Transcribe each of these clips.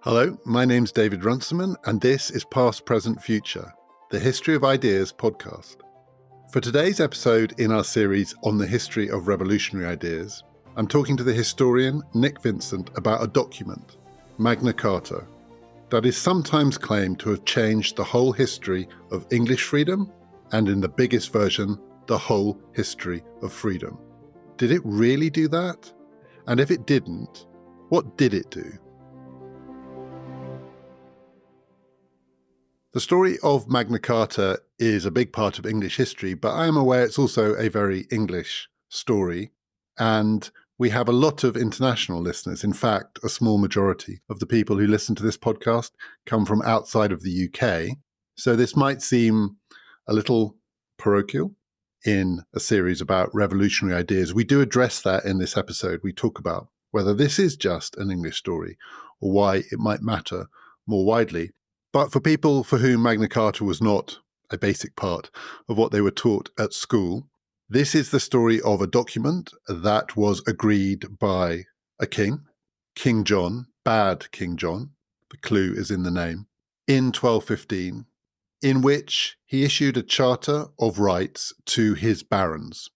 Hello, my name's David Runciman, and this is Past, Present, Future, the History of Ideas podcast. For today's episode in our series on the history of revolutionary ideas, I'm talking to the historian Nick Vincent about a document, Magna Carta, that is sometimes claimed to have changed the whole history of English freedom, and in the biggest version, the whole history of freedom. Did it really do that? And if it didn't, what did it do? The story of Magna Carta is a big part of English history, but I am aware it's also a very English story, and we have a lot of international listeners. In fact, a small majority of the people who listen to this podcast come from outside of the UK, so this might seem a little parochial in a series about revolutionary ideas. We do address that in this episode. We talk about whether this is just an English story or why it might matter more widely. But for people for whom Magna Carta was not a basic part of what they were taught at school, this is the story of a document that was agreed by a king, King John, bad King John, the clue is in the name, in 1215, in which he issued a charter of rights to his barons.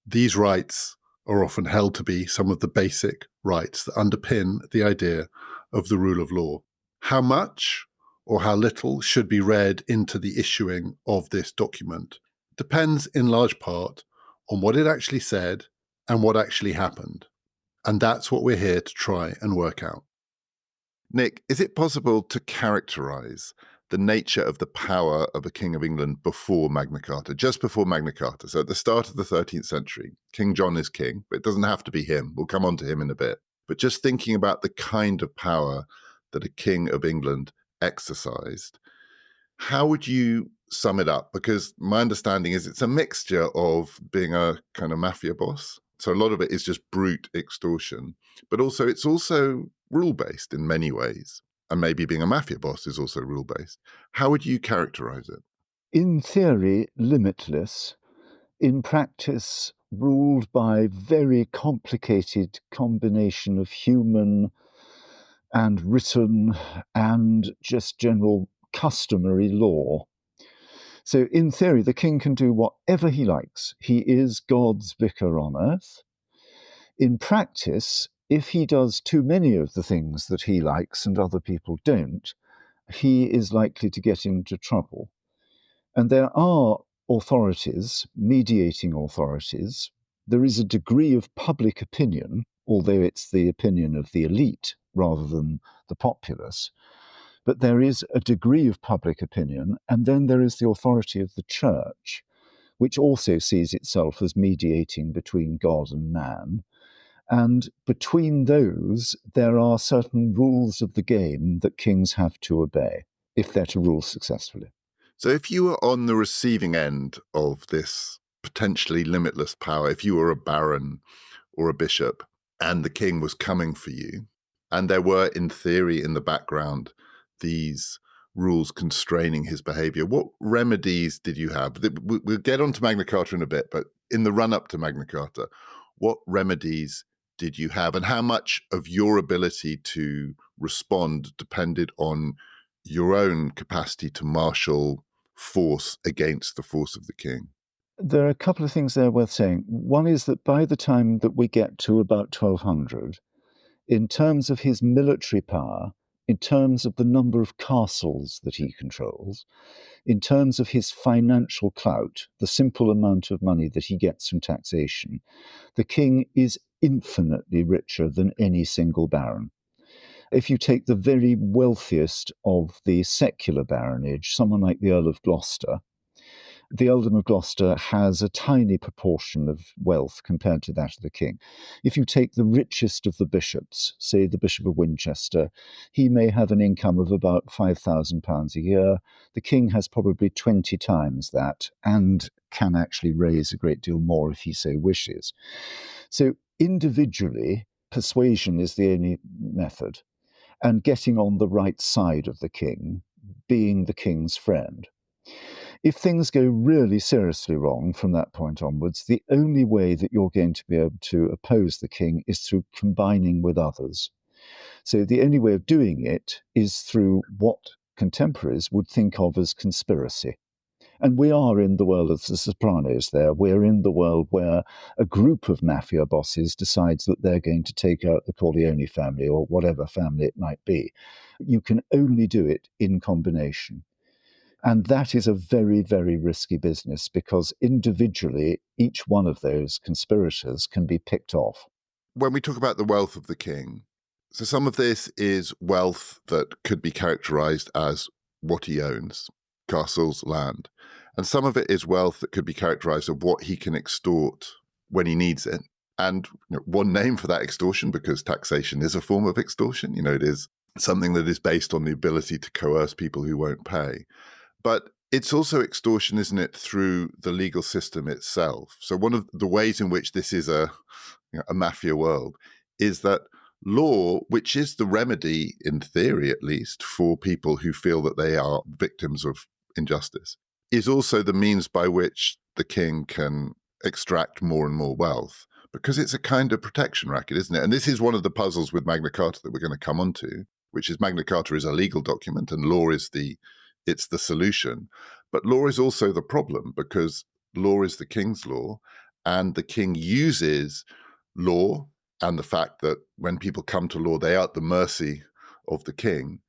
These rights are often held to be some of the basic rights that underpin the idea of the rule of law. How much or how little should be read into the issuing of this document depends in large part on what it actually said and what actually happened. And that's what we're here to try and work out. Nick, is it possible to characterise the nature of the power of a King of England before Magna Carta, just before Magna Carta? So at the start of the 13th century, King John is king, but it doesn't have to be him. We'll come on to him in a bit. But just thinking about the kind of power that a King of England exercised, how would you sum it up? Because my understanding is it's a mixture of being a kind of mafia boss. So a lot of it is just brute extortion, but also it's also rule-based in many ways. And maybe being a mafia boss is also rule-based. How would you characterize it? In theory, limitless. In practice, ruled by very complicated combination of human and written and just general customary law. So in theory, the king can do whatever he likes. He is God's vicar on earth. In practice, if he does too many of the things that he likes and other people don't, he is likely to get into trouble. And there are authorities, mediating authorities. There is a degree of public opinion, although it's the opinion of the elite rather than the populace. But there is a degree of public opinion, and then there is the authority of the church, which also sees itself as mediating between God and man. And between those, there are certain rules of the game that kings have to obey if they're to rule successfully. So if you were on the receiving end of this potentially limitless power, if you were a baron or a bishop and the king was coming for you, and there were, in theory, in the background, these rules constraining his behavior, what remedies did you have? We'll get on to Magna Carta in a bit, but in the run-up to Magna Carta, what remedies did you have? And how much of your ability to respond depended on your own capacity to marshal force against the force of the king? There are a couple of things there worth saying. One is that by the time that we get to about 1200, in terms of his military power, in terms of the number of castles that he controls, in terms of his financial clout, the simple amount of money that he gets from taxation, the king is infinitely richer than any single baron. If you take the very wealthiest of the secular baronage, someone like the Earl of Gloucester, the earldom of Gloucester has a tiny proportion of wealth compared to that of the king. If you take the richest of the bishops, say the Bishop of Winchester, he may have an income of about £5,000 a year. The king has probably 20 times that and can actually raise a great deal more if he so wishes. So individually, persuasion is the only method, and getting on the right side of the king, being the king's friend. If things go really seriously wrong from that point onwards, the only way that you're going to be able to oppose the king is through combining with others. So the only way of doing it is through what contemporaries would think of as conspiracy. And we are in the world of the Sopranos there. We're in the world where a group of mafia bosses decides that they're going to take out the Corleone family or whatever family it might be. You can only do it in combination. And that is a very, very risky business because individually, each one of those conspirators can be picked off. When we talk about the wealth of the king, so some of this is wealth that could be characterized as what he owns, castles, land. And some of it is wealth that could be characterized of what he can extort when he needs it. And one name for that extortion, because taxation is a form of extortion, it is something that is based on the ability to coerce people who won't pay. But it's also extortion, isn't it, through the legal system itself. So one of the ways in which this is a mafia world is that law, which is the remedy, in theory at least, for people who feel that they are victims of injustice, is also the means by which the king can extract more and more wealth, because it's a kind of protection racket, isn't it? And this is one of the puzzles with Magna Carta that we're going to come on to, which is Magna Carta is a legal document and law is the solution. But law is also the problem, because law is the king's law, and the king uses law and the fact that when people come to law, they are at the mercy of the king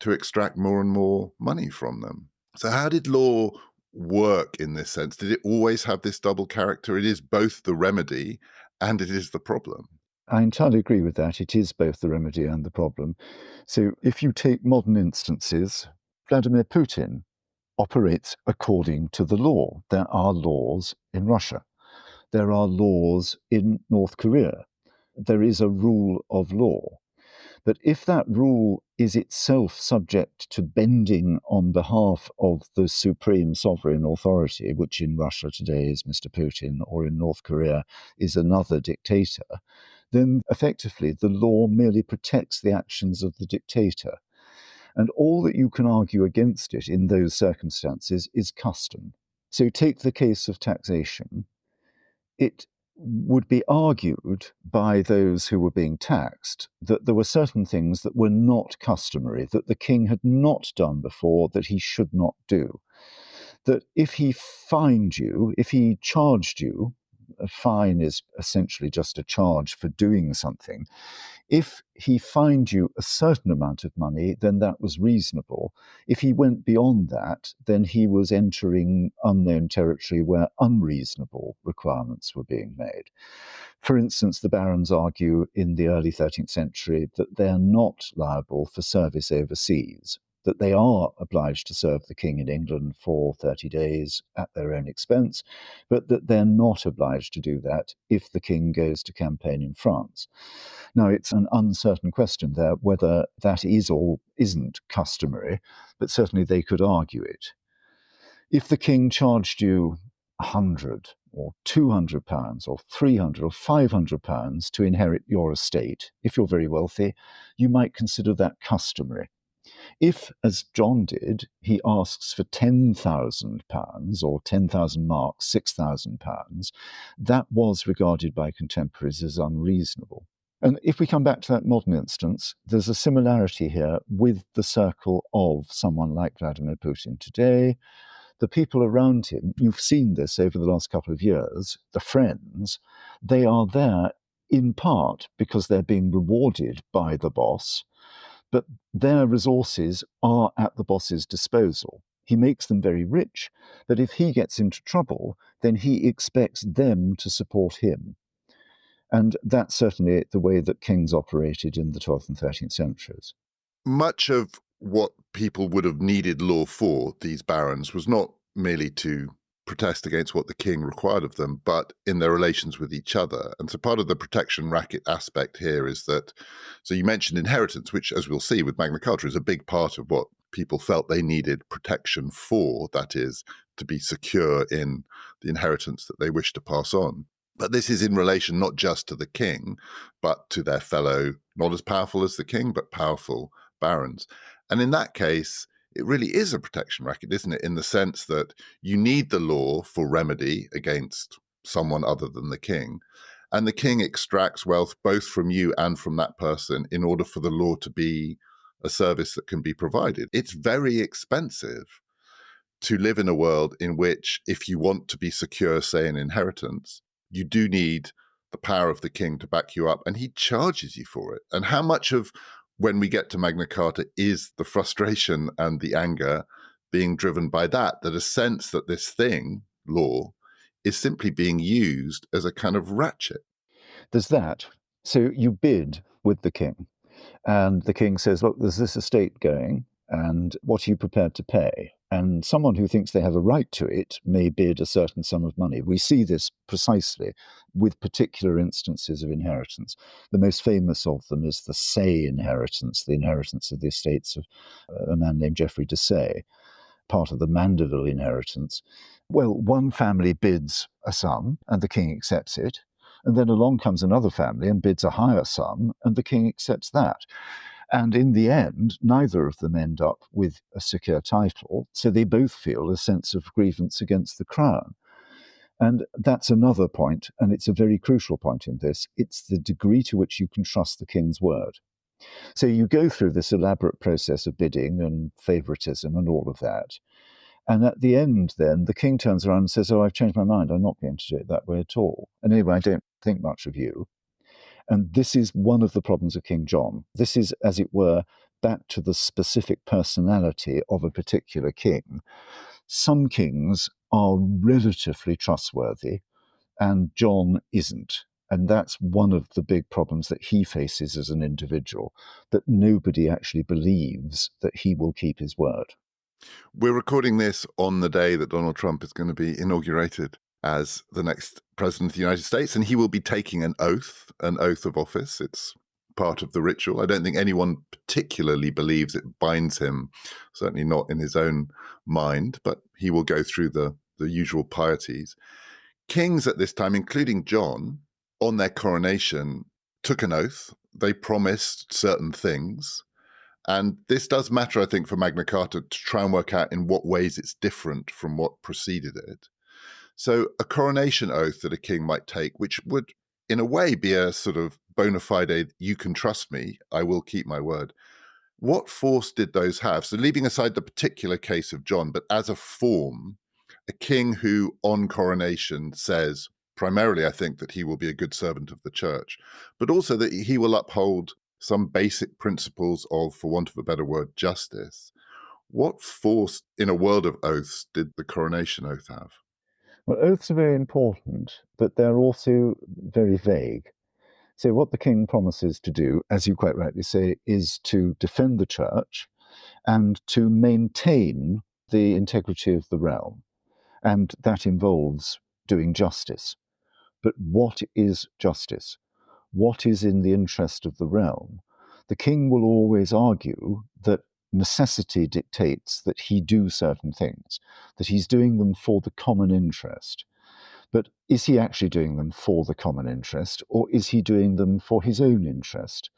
to extract more and more money from them. So how did law work in this sense? Did it always have this double character? It is both the remedy and it is the problem. I entirely agree with that. It is both the remedy and the problem. So if you take modern instances, Vladimir Putin operates according to the law. There are laws in Russia. There are laws in North Korea. There is a rule of law. But if that rule is itself subject to bending on behalf of the supreme sovereign authority, which in Russia today is Mr. Putin, or in North Korea is another dictator, then effectively the law merely protects the actions of the dictator. And all that you can argue against it in those circumstances is custom. So take the case of taxation. It would be argued by those who were being taxed that there were certain things that were not customary, that the king had not done before, that he should not do. That if he fined you, if he charged you, a fine is essentially just a charge for doing something. If he fined you a certain amount of money, then that was reasonable. If he went beyond that, then he was entering unknown territory where unreasonable requirements were being made. For instance, the barons argue in the early 13th century that they're not liable for service overseas, that they are obliged to serve the king in England for 30 days at their own expense, but that they're not obliged to do that if the king goes to campaign in France. Now, it's an uncertain question there whether that is or isn't customary, but certainly they could argue it. If the king charged you 100 or 200 pounds or 300 or 500 pounds to inherit your estate, if you're very wealthy, you might consider that customary. If, as John did, he asks for £10,000 or 10,000 marks, £6,000, that was regarded by contemporaries as unreasonable. And if we come back to that modern instance, there's a similarity here with the circle of someone like Vladimir Putin today. The people around him, you've seen this over the last couple of years, the friends, they are there in part because they're being rewarded by the boss, but their resources are at the boss's disposal. He makes them very rich, but if he gets into trouble, then he expects them to support him. And that's certainly the way that kings operated in the 12th and 13th centuries. Much of what people would have needed law for, these barons, was not merely to protest against what the king required of them, but in their relations with each other. And so part of the protection racket aspect here is that, so you mentioned inheritance, which, as we'll see with Magna Carta, is a big part of what people felt they needed protection for, that is, to be secure in the inheritance that they wish to pass on. But this is in relation not just to the king, but to their fellow, not as powerful as the king, but powerful barons. And in that case, it really is a protection racket, isn't it? In the sense that you need the law for remedy against someone other than the king. And the king extracts wealth both from you and from that person in order for the law to be a service that can be provided. It's very expensive to live in a world in which, if you want to be secure, say, in inheritance, you do need the power of the king to back you up, and he charges you for it. And how much of when we get to Magna Carta is the frustration and the anger being driven by that a sense that this thing, law, is simply being used as a kind of ratchet. There's that. So you bid with the king, and the king says, look, there's this estate going, and what are you prepared to pay? And someone who thinks they have a right to it may bid a certain sum of money. We see this precisely with particular instances of inheritance. The most famous of them is the Say inheritance, the inheritance of the estates of a man named Geoffrey de Say, part of the Mandeville inheritance. Well, one family bids a sum and the king accepts it. And then along comes another family and bids a higher sum and the king accepts that. And in the end, neither of them end up with a secure title, so they both feel a sense of grievance against the crown. And that's another point, and it's a very crucial point in this. It's the degree to which you can trust the king's word. So you go through this elaborate process of bidding and favoritism and all of that. And at the end, then, the king turns around and says, oh, I've changed my mind. I'm not going to do it that way at all. And anyway, I don't think much of you. And this is one of the problems of King John. This is, as it were, back to the specific personality of a particular king. Some kings are relatively trustworthy, and John isn't. And that's one of the big problems that he faces as an individual, that nobody actually believes that he will keep his word. We're recording this on the day that Donald Trump is going to be inaugurated as the next president of the United States, and he will be taking an oath of office. It's part of the ritual. I don't think anyone particularly believes it binds him, certainly not in his own mind, but he will go through the usual pieties. Kings at this time, including John, on their coronation, took an oath. They promised certain things. And this does matter, I think, for Magna Carta to try and work out in what ways it's different from what preceded it. So a coronation oath that a king might take, which would, in a way, be a sort of bona fide, you can trust me, I will keep my word. What force did those have? So leaving aside the particular case of John, but as a form, a king who on coronation says, primarily, I think, that he will be a good servant of the church, but also that he will uphold some basic principles of, for want of a better word, justice. What force in a world of oaths did the coronation oath have? Well, oaths are very important, but they're also very vague. So what the king promises to do, as you quite rightly say, is to defend the church and to maintain the integrity of the realm. And that involves doing justice. But what is justice? What is in the interest of the realm? The king will always argue that necessity dictates that he do certain things, that he's doing them for the common interest. But is he actually doing them for the common interest, or is he doing them for his own interest?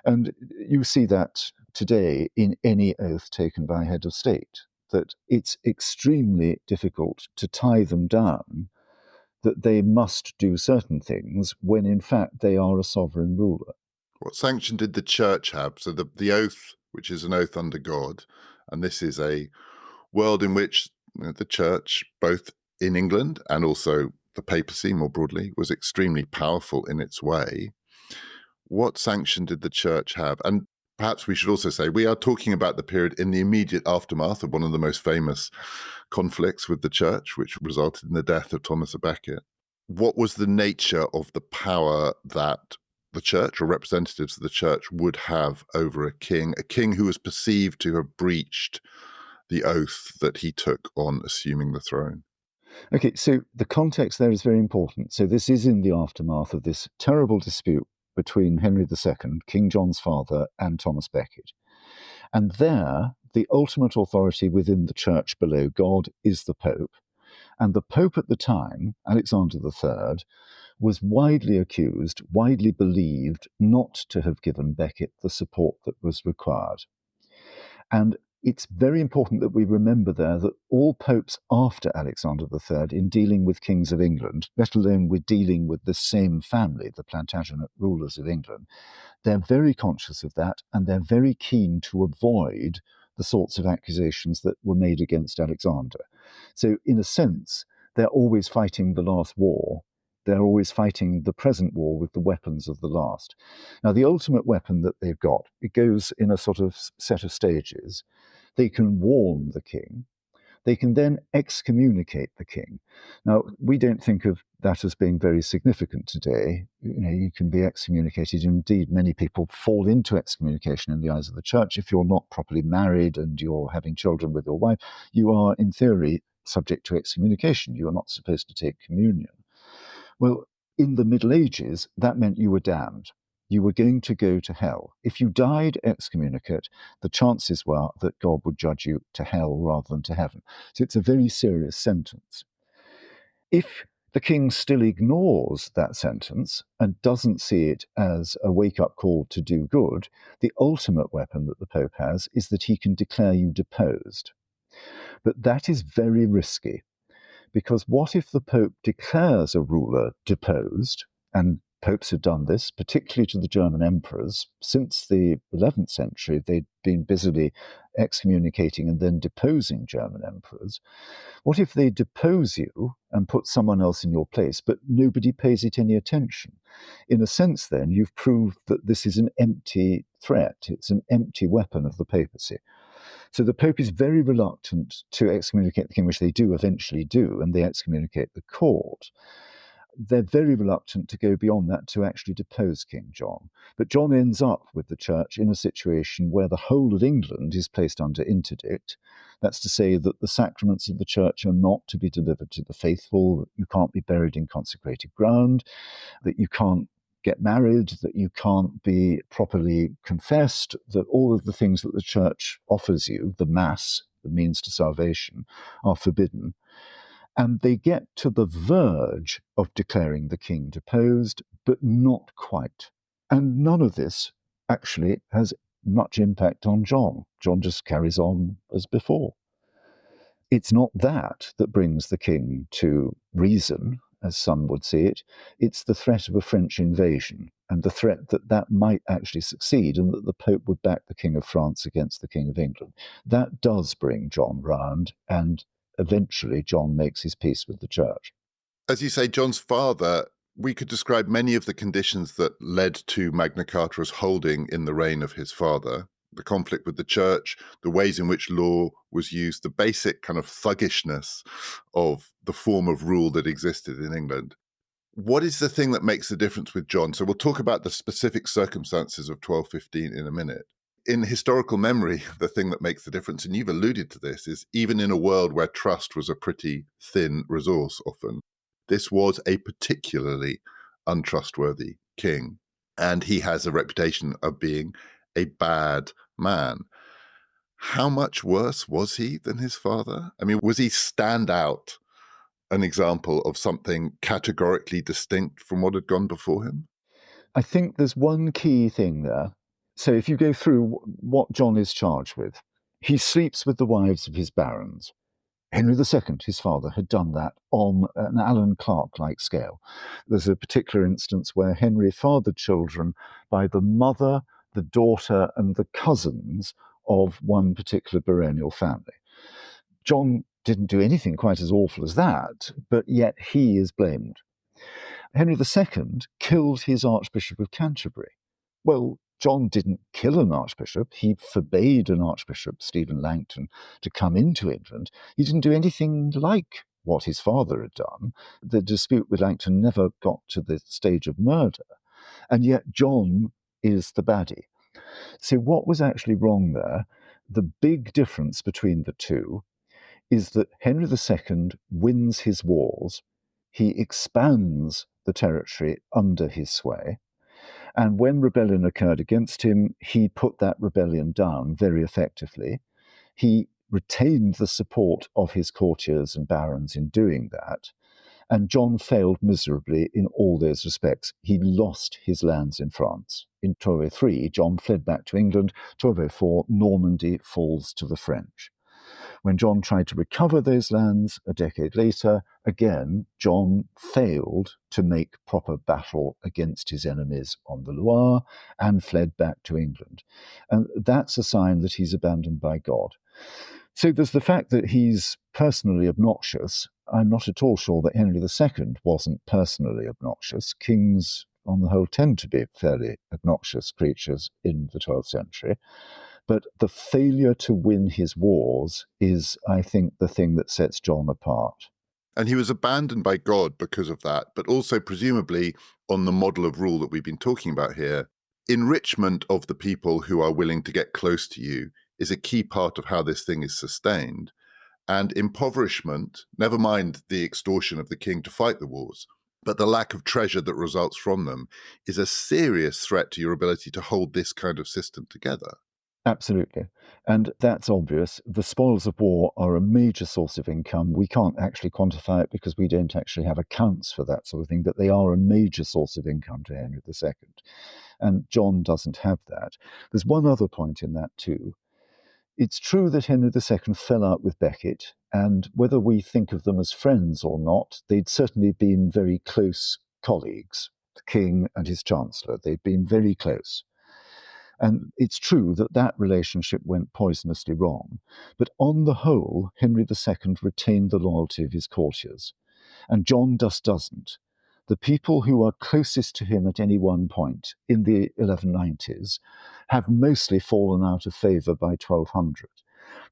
And you see that today in any oath taken by a head of state, that it's extremely difficult to tie them down, that they must do certain things when in fact they are a sovereign ruler. What sanction did the church have? So the oath, which is an oath under God, and this is a world in which the church, both in England and also the papacy more broadly, was extremely powerful in its way. What sanction did the church have? And perhaps we should also say we are talking about the period in the immediate aftermath of one of the most famous conflicts with the church, which resulted in the death of Thomas à Becket. What was the nature of the power that the church or representatives of the church would have over a king who was perceived to have breached the oath that he took on assuming the throne? Okay, so the context there is very important. So this is in the aftermath of this terrible dispute between Henry II, King John's father, and Thomas Becket. And there, the ultimate authority within the church below God is the Pope. And the Pope at the time, Alexander III, was widely accused, widely believed not to have given Becket the support that was required. And It's very important that we remember there that all popes after Alexander III, in dealing with kings of England, let alone with dealing with the same family, the Plantagenet rulers of England, they're very conscious of that, and they're very keen to avoid the sorts of accusations that were made against Alexander. So, in a sense, they're always fighting the last war. They're always fighting the present war with the weapons of the last. Now, the ultimate weapon that they've got, it goes in a sort of set of stages. They can warn the king. They can then excommunicate the king. Now, we don't think of that as being very significant today. You can be excommunicated. Indeed, many people fall into excommunication in the eyes of the church. If you're not properly married and you're having children with your wife, you are, in theory, subject to excommunication. You are not supposed to take communion. Well, in the Middle Ages, that meant you were damned. You were going to go to hell. If you died excommunicate, the chances were that God would judge you to hell rather than to heaven. So it's a very serious sentence. If the king still ignores that sentence and doesn't see it as a wake-up call to do good, the ultimate weapon that the Pope has is that he can declare you deposed. But that is very risky, because what if the Pope declares a ruler deposed, and popes have done this, particularly to the German emperors. Since the 11th century, they'd been busily excommunicating and then deposing German emperors. What if they depose you and put someone else in your place, but nobody pays it any attention? In a sense, then, you've proved that this is an empty threat. It's an empty weapon of the papacy. So the Pope is very reluctant to excommunicate the king, which they do eventually do, and they excommunicate the court. They're very reluctant to go beyond that to actually depose King John. But John ends up with the church in a situation where the whole of England is placed under interdict. That's to say that the sacraments of the church are not to be delivered to the faithful, that you can't be buried in consecrated ground, that you can't get married, that you can't be properly confessed, that all of the things that the church offers you, the Mass, the means to salvation, are forbidden. And they get to the verge of declaring the king deposed, but not quite. And none of this actually has much impact on John. John just carries on as before. It's not that that brings the king to reason, as some would see it. It's the threat of a French invasion, and the threat that that might actually succeed, and that the Pope would back the King of France against the King of England. That does bring John round, and eventually John makes his peace with the church. As you say, John's father, we could describe many of the conditions that led to Magna Carta as holding in the reign of his father. The conflict with the church, the ways in which law was used, the basic kind of thuggishness of the form of rule that existed in England. What is the thing that makes the difference with John? So we'll talk about the specific circumstances of 1215 in a minute. In historical memory, the thing that makes the difference, and you've alluded to this, is even in a world where trust was a pretty thin resource often, this was a particularly untrustworthy king. And he has a reputation of being a bad man. How much worse was he than his father? I mean, was he stand out an example of something categorically distinct from what had gone before him? I think there's one key thing there. So if you go through what John is charged with, he sleeps with the wives of his barons. Henry II, his father, had done that on an Alan Clark-like scale. There's a particular instance where Henry fathered children by the mother, the daughter, and the cousins of one particular baronial family. John didn't do anything quite as awful as that, but yet he is blamed. Henry II killed his Archbishop of Canterbury. Well, John didn't kill an archbishop. He forbade an archbishop, Stephen Langton, to come into England. He didn't do anything like what his father had done. The dispute with Langton never got to the stage of murder. And yet John is the baddie. So what was actually wrong there? The big difference between the two is that Henry II wins his wars. He expands the territory under his sway. And when rebellion occurred against him, he put that rebellion down very effectively. He retained the support of his courtiers and barons in doing that. And John failed miserably in all those respects. He lost his lands in France. In 1203, John fled back to England. 1204, Normandy falls to the French. When John tried to recover those lands a decade later, again, John failed to make proper battle against his enemies on the Loire and fled back to England. And that's a sign that he's abandoned by God. So there's the fact that he's personally obnoxious. I'm not at all sure that Henry II wasn't personally obnoxious. Kings, on the whole, tend to be fairly obnoxious creatures in the 12th century. But the failure to win his wars is, I think, the thing that sets John apart. And he was abandoned by God because of that, but also presumably on the model of rule that we've been talking about here. Enrichment of the people who are willing to get close to you is a key part of how this thing is sustained. And impoverishment, never mind the extortion of the king to fight the wars, but the lack of treasure that results from them is a serious threat to your ability to hold this kind of system together. Absolutely. And that's obvious. The spoils of war are a major source of income. We can't actually quantify it because we don't actually have accounts for that sort of thing, but they are a major source of income to Henry II. And John doesn't have that. There's one other point in that too. It's true that Henry II fell out with Becket, and whether we think of them as friends or not, they'd certainly been very close colleagues, the king and his chancellor. They'd been very close. And it's true that that relationship went poisonously wrong. But on the whole, Henry II retained the loyalty of his courtiers. And John just doesn't. The people who are closest to him at any one point in the 1190s have mostly fallen out of favour by 1200.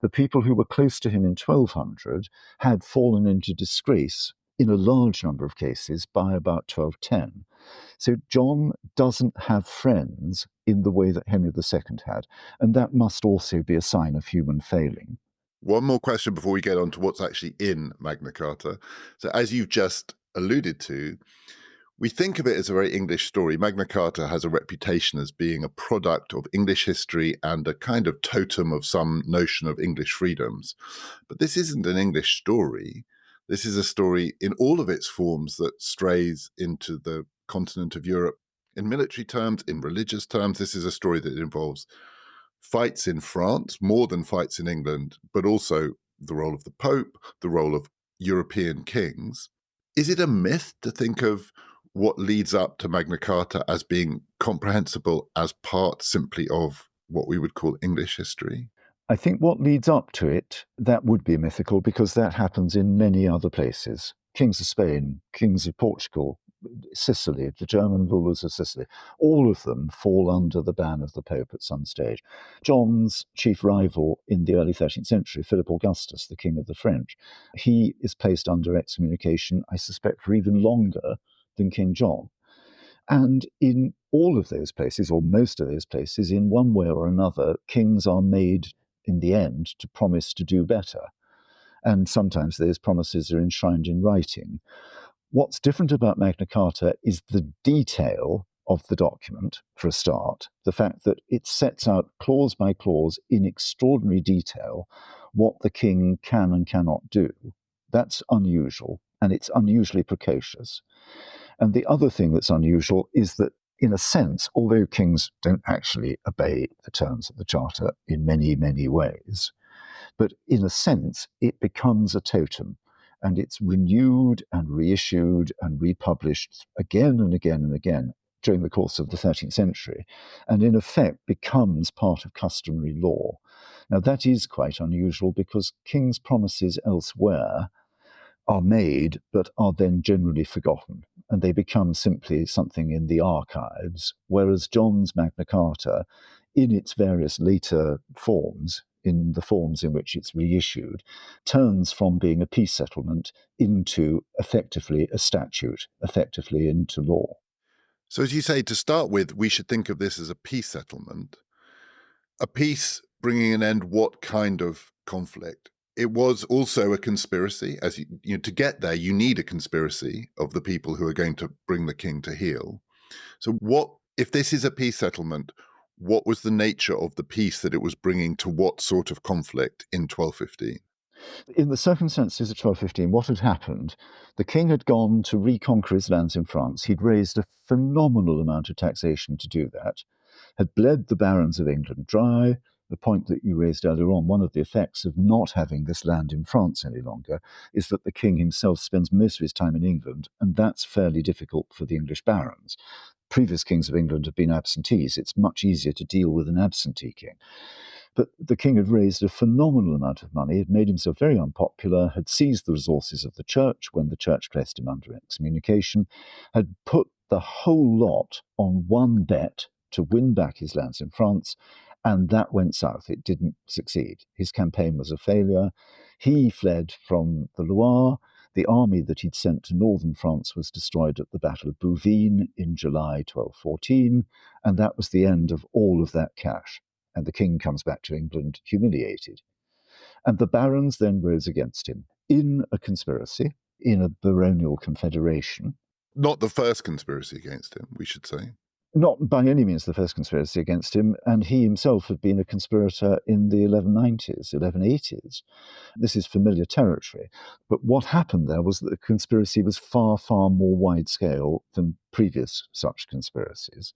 The people who were close to him in 1200 had fallen into disgrace in a large number of cases by about 1210. So John doesn't have friends in the way that Henry II had, and that must also be a sign of human failing. One more question before we get on to what's actually in Magna Carta. So as you've just alluded to, we think of it as a very English story. Magna Carta has a reputation as being a product of English history and a kind of totem of some notion of English freedoms. But this isn't an English story. This is a story in all of its forms that strays into the continent of Europe. In military terms, in religious terms, this is a story that involves fights in France, more than fights in England, but also the role of the Pope, the role of European kings. Is it a myth to think of what leads up to Magna Carta as being comprehensible as part simply of what we would call English history? I think what leads up to it, that would be mythical because that happens in many other places. Kings of Spain, kings of Portugal, Sicily, the German rulers of Sicily, all of them fall under the ban of the Pope at some stage. John's chief rival in the early 13th century, Philip Augustus, the King of the French, he is placed under excommunication, I suspect, for even longer than King John. And in all of those places, or most of those places, in one way or another, kings are made in the end to promise to do better. And sometimes those promises are enshrined in writing. What's different about Magna Carta is the detail of the document, for a start, the fact that it sets out clause by clause in extraordinary detail what the king can and cannot do. That's unusual, and it's unusually precocious. And the other thing that's unusual is that, in a sense, although kings don't actually obey the terms of the Charter in many, many ways, but in a sense, it becomes a totem, and it's renewed and reissued and republished again and again and again during the course of the 13th century, and in effect becomes part of customary law. Now, that is quite unusual because kings' promises elsewhere are made but are then generally forgotten, and they become simply something in the archives, whereas John's Magna Carta, in its various later forms, in the forms in which it's reissued, turns from being a peace settlement into effectively a statute, effectively into law. So as you say, to start with, we should think of this as a peace settlement. A peace bringing an end what kind of conflict? It was also a conspiracy. As you to get there, you need a conspiracy of the people who are going to bring the king to heel. So what, if this is a peace settlement, what was the nature of the peace that it was bringing to what sort of conflict in 1215? In the circumstances of 1215, what had happened, the king had gone to reconquer his lands in France. He'd raised a phenomenal amount of taxation to do that, had bled the barons of England dry. The point that you raised earlier on, one of the effects of not having this land in France any longer is that the king himself spends most of his time in England, and that's fairly difficult for the English barons. Previous kings of England have been absentees. It's much easier to deal with an absentee king. But the king had raised a phenomenal amount of money, had made himself very unpopular, had seized the resources of the church when the church placed him under excommunication, had put the whole lot on one bet to win back his lands in France, and that went south. It didn't succeed. His campaign was a failure. He fled from the Loire. The army that he'd sent to northern France was destroyed at the Battle of Bouvines in July 1214, and that was the end of all of that cash. And the king comes back to England humiliated. And the barons then rose against him in a conspiracy, in a baronial confederation. Not the first conspiracy against him, we should say. Not by any means the first conspiracy against him, and he himself had been a conspirator in the 1190s, 1180s. This is familiar territory. But what happened there was that the conspiracy was far, far more wide-scale than previous such conspiracies.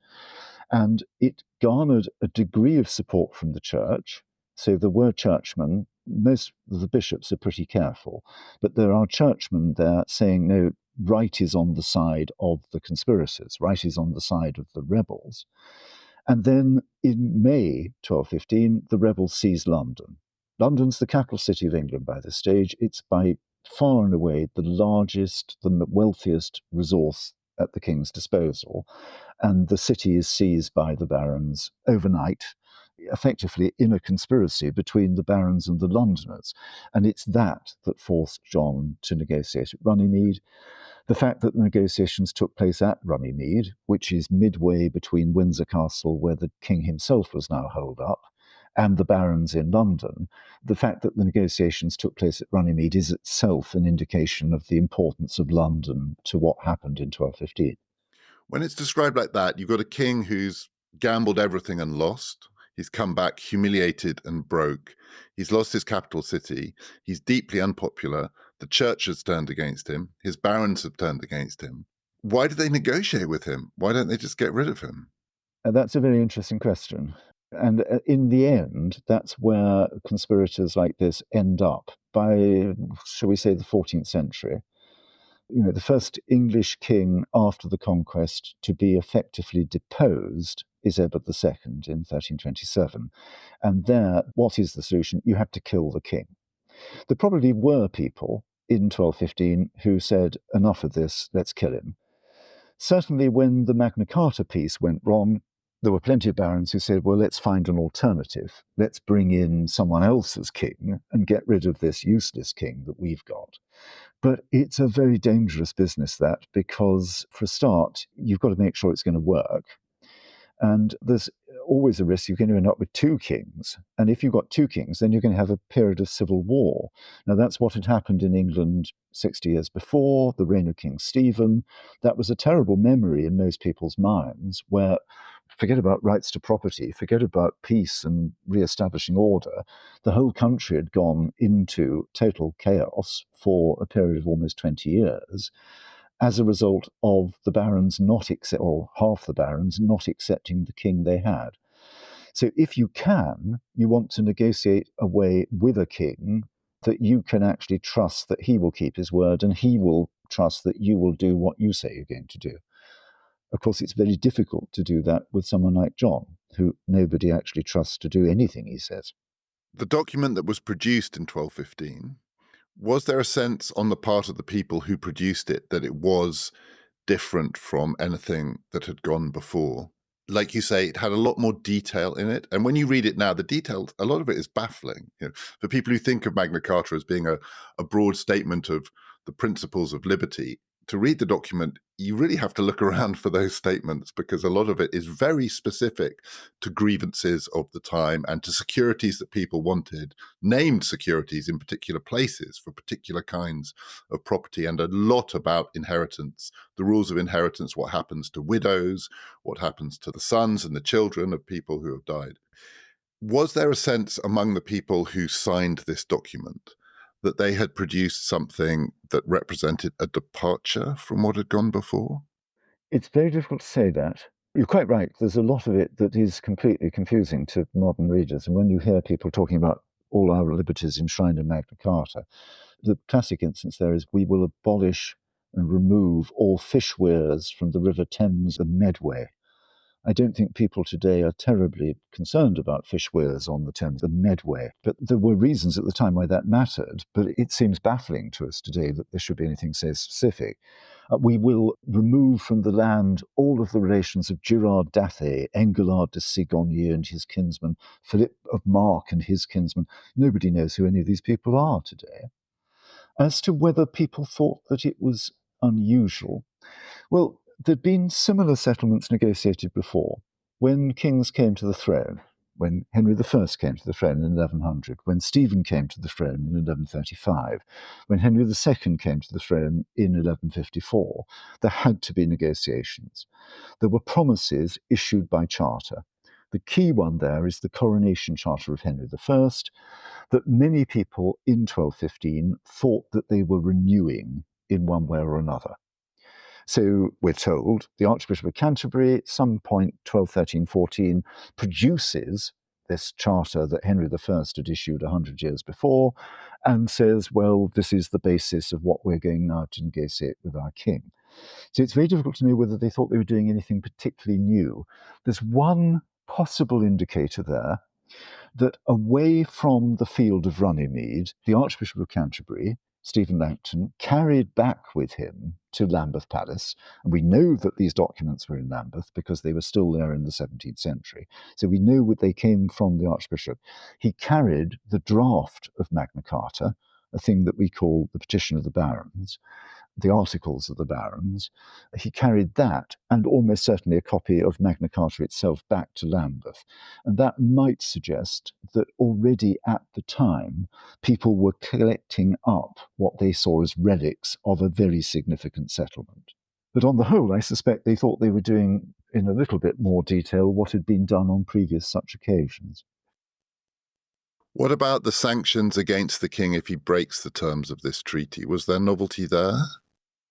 And it garnered a degree of support from the church. So there were churchmen. Most of the bishops are pretty careful, but there are churchmen there saying, no, right is on the side of the conspirators, right is on the side of the rebels. And then in May 1215, the rebels seized London. London's the capital city of England by this stage. It's by far and away the largest, the wealthiest resource at the king's disposal. And the city is seized by the barons overnight, effectively in a conspiracy between the barons and the Londoners. And it's that forced John to negotiate at Runnymede. The fact that the negotiations took place at Runnymede, which is midway between Windsor Castle, where the king himself was now holed up, and the barons in London, the fact that the negotiations took place at Runnymede is itself an indication of the importance of London to what happened in 1215. When it's described like that, you've got a king who's gambled everything and lost. He's come back humiliated and broke. He's lost his capital city. He's deeply unpopular. The church has turned against him. His barons have turned against him. Why do they negotiate with him? Why don't they just get rid of him? That's a very interesting question. And in the end, that's where conspirators like this end up by, shall we say, the 14th century. The first English king after the conquest to be effectively deposed is Edward II in 1327. And there, what is the solution? You have to kill the king. There probably were people in 1215 who said, enough of this, let's kill him. Certainly when the Magna Carta piece went wrong, there were plenty of barons who said, well, let's find an alternative. Let's bring in someone else as king and get rid of this useless king that we've got. But it's a very dangerous business, that, because for a start, you've got to make sure it's going to work. And there's always a risk you're going to end up with two kings. And if you've got two kings, then you're going to have a period of civil war. Now, that's what had happened in England 60 years before, the reign of King Stephen. That was a terrible memory in most people's minds, where forget about rights to property, forget about peace and re-establishing order. The whole country had gone into total chaos for a period of almost 20 years as a result of the barons or half the barons not accepting the king they had. So if you can, you want to negotiate a way with a king that you can actually trust that he will keep his word and he will trust that you will do what you say you're going to do. Of course, it's very difficult to do that with someone like John, who nobody actually trusts to do anything he says. The document that was produced in 1215, was there a sense on the part of the people who produced it that it was different from anything that had gone before? Like you say, it had a lot more detail in it. And when you read it now, the detail, a lot of it is baffling. For people who think of Magna Carta as being a broad statement of the principles of liberty, to read the document, you really have to look around for those statements, because a lot of it is very specific to grievances of the time and to securities that people wanted, named securities in particular places for particular kinds of property, and a lot about inheritance, the rules of inheritance, what happens to widows, what happens to the sons and the children of people who have died. Was there a sense among the people who signed this document that they had produced something that represented a departure from what had gone before? It's very difficult to say that. You're quite right. There's a lot of it that is completely confusing to modern readers. And when you hear people talking about all our liberties enshrined in Magna Carta, the classic instance there is we will abolish and remove all fish weirs from the River Thames and Medway. I don't think people today are terribly concerned about fish weirs on the Thames and Medway, but there were reasons at the time why that mattered. But it seems baffling to us today that there should be anything so specific. We will remove from the land all of the relations of Girard d'Athay, Engelard de Sigogny and his kinsman, Philip of Mark and his kinsman. Nobody knows who any of these people are today. As to whether people thought that it was unusual, well, there'd been similar settlements negotiated before. When kings came to the throne, when Henry I came to the throne in 1100, when Stephen came to the throne in 1135, when Henry II came to the throne in 1154, there had to be negotiations. There were promises issued by charter. The key one there is the coronation charter of Henry I, that many people in 1215 thought that they were renewing in one way or another. So we're told the Archbishop of Canterbury, at some point 1213-14, produces this charter that Henry I had issued 100 years before and says, well, this is the basis of what we're going now to negotiate with our king. So it's very difficult to know whether they thought they were doing anything particularly new. There's one possible indicator there, that away from the field of Runnymede, the Archbishop of Canterbury, Stephen Langton, carried back with him to Lambeth Palace. And we know that these documents were in Lambeth because they were still there in the 17th century. So we know that they came from the Archbishop. He carried the draft of Magna Carta, a thing that we call the Petition of the Barons, the Articles of the Barons. He carried that and almost certainly a copy of Magna Carta itself back to Lambeth. And that might suggest that already at the time, people were collecting up what they saw as relics of a very significant settlement. But on the whole, I suspect they thought they were doing, in a little bit more detail, what had been done on previous such occasions. What about the sanctions against the king if he breaks the terms of this treaty? Was there novelty there?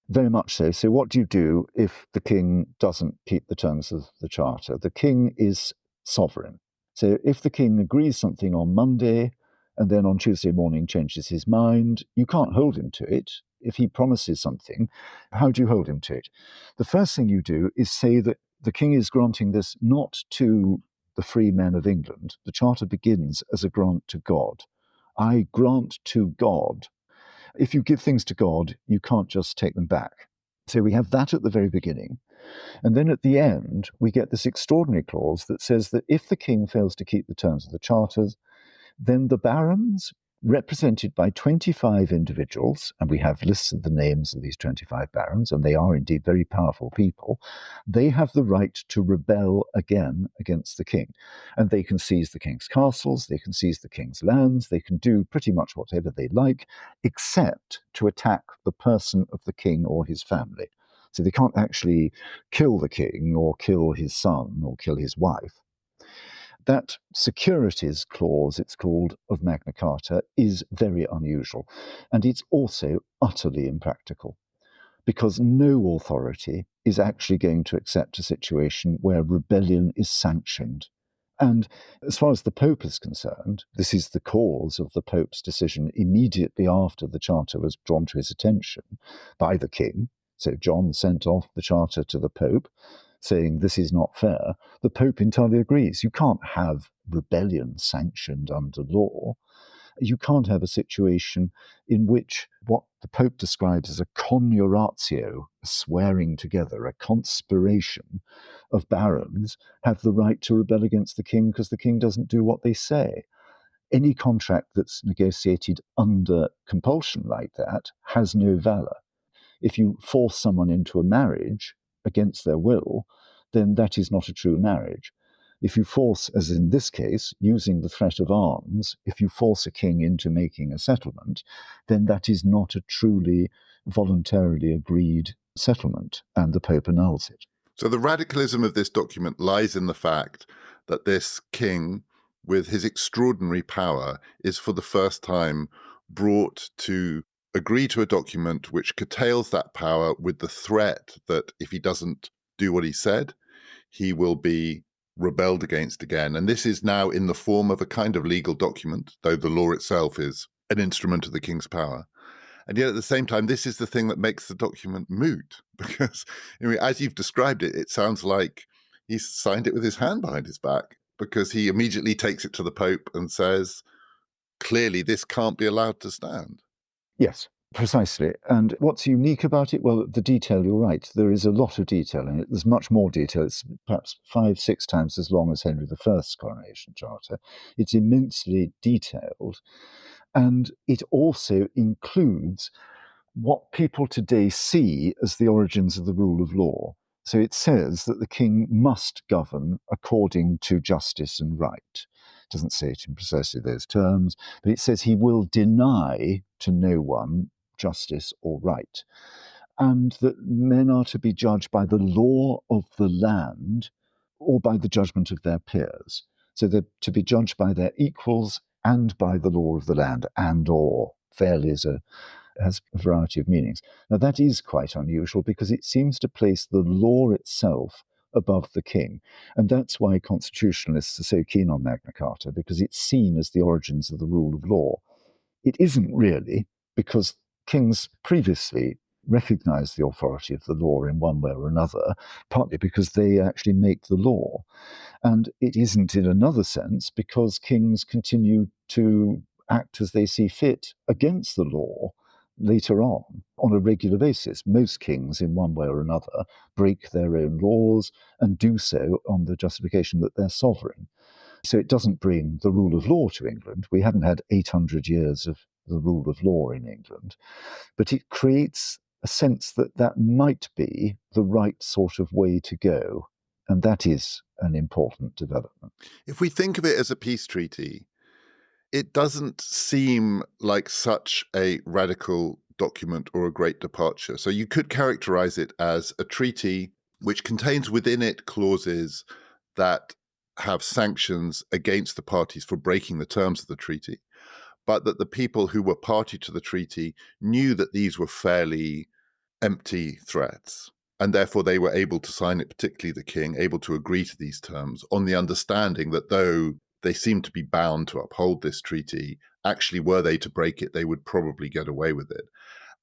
Very much so. So what do you do if the king doesn't keep the terms of the charter? The king is sovereign. So if the king agrees something on Monday and then on Tuesday morning changes his mind, you can't hold him to it. If he promises something, how do you hold him to it? The first thing you do is say that the king is granting this not to the free men of England. The charter begins as a grant to God. I grant to God. If you give things to God, you can't just take them back. So we have that at the very beginning. And then at the end, we get this extraordinary clause that says that if the king fails to keep the terms of the charters, then the barons, represented by 25 individuals, and we have lists of the names of these 25 barons, and they are indeed very powerful people, they have the right to rebel again against the king. And they can seize the king's castles, they can seize the king's lands, they can do pretty much whatever they like, except to attack the person of the king or his family. So they can't actually kill the king or kill his son or kill his wife. That securities clause, it's called, of Magna Carta is very unusual. And it's also utterly impractical, because no authority is actually going to accept a situation where rebellion is sanctioned. And as far as the Pope is concerned, this is the cause of the Pope's decision immediately after the charter was drawn to his attention by the king. So John sent off the charter to the Pope, saying this is not fair. The Pope entirely agrees. You can't have rebellion sanctioned under law. You can't have a situation in which what the Pope describes as a conjuratio, a swearing together, a conspiration of barons, have the right to rebel against the king because the king doesn't do what they say. Any contract that's negotiated under compulsion like that has no valor. If you force someone into a marriage against their will, then that is not a true marriage. If you force, as in this case, using the threat of arms, if you force a king into making a settlement, then that is not a truly voluntarily agreed settlement, and the Pope annuls it. So the radicalism of this document lies in the fact that this king, with his extraordinary power, is for the first time brought to agree to a document which curtails that power with the threat that if he doesn't do what he said, he will be rebelled against again. And this is now in the form of a kind of legal document, though the law itself is an instrument of the king's power. And yet at the same time, this is the thing that makes the document moot, because as you've described it, it sounds like he's signed it with his hand behind his back, because he immediately takes it to the Pope and says, clearly this can't be allowed to stand. Yes, precisely. And what's unique about it? Well, the detail, you're right. There is a lot of detail in it. There's much more detail. It's perhaps 5-6 times as long as Henry I's coronation charter. It's immensely detailed. And it also includes what people today see as the origins of the rule of law. So it says that the king must govern according to justice and right. It doesn't say it in precisely those terms, but it says he will deny to no one justice or right, and that men are to be judged by the law of the land or by the judgment of their peers. So they're to be judged by their equals and by the law of the land, and or fairly has a variety of meanings. Now, that is quite unusual because it seems to place the law itself above the king. And that's why constitutionalists are so keen on Magna Carta, because it's seen as the origins of the rule of law. It isn't really, because kings previously recognized the authority of the law in one way or another, partly because they actually make the law. And it isn't in another sense because kings continue to act as they see fit against the law later on a regular basis. Most kings, in one way or another, break their own laws and do so on the justification that they're sovereign. So it doesn't bring the rule of law to England. We haven't had 800 years of the rule of law in England, but it creates a sense that that might be the right sort of way to go. And that is an important development. If we think of it as a peace treaty, it doesn't seem like such a radical document or a great departure. So you could characterize it as a treaty which contains within it clauses that have sanctions against the parties for breaking the terms of the treaty, but that the people who were party to the treaty knew that these were fairly empty threats. And therefore they were able to sign it, particularly the king, able to agree to these terms on the understanding that though they seemed to be bound to uphold this treaty, actually were they to break it, they would probably get away with it.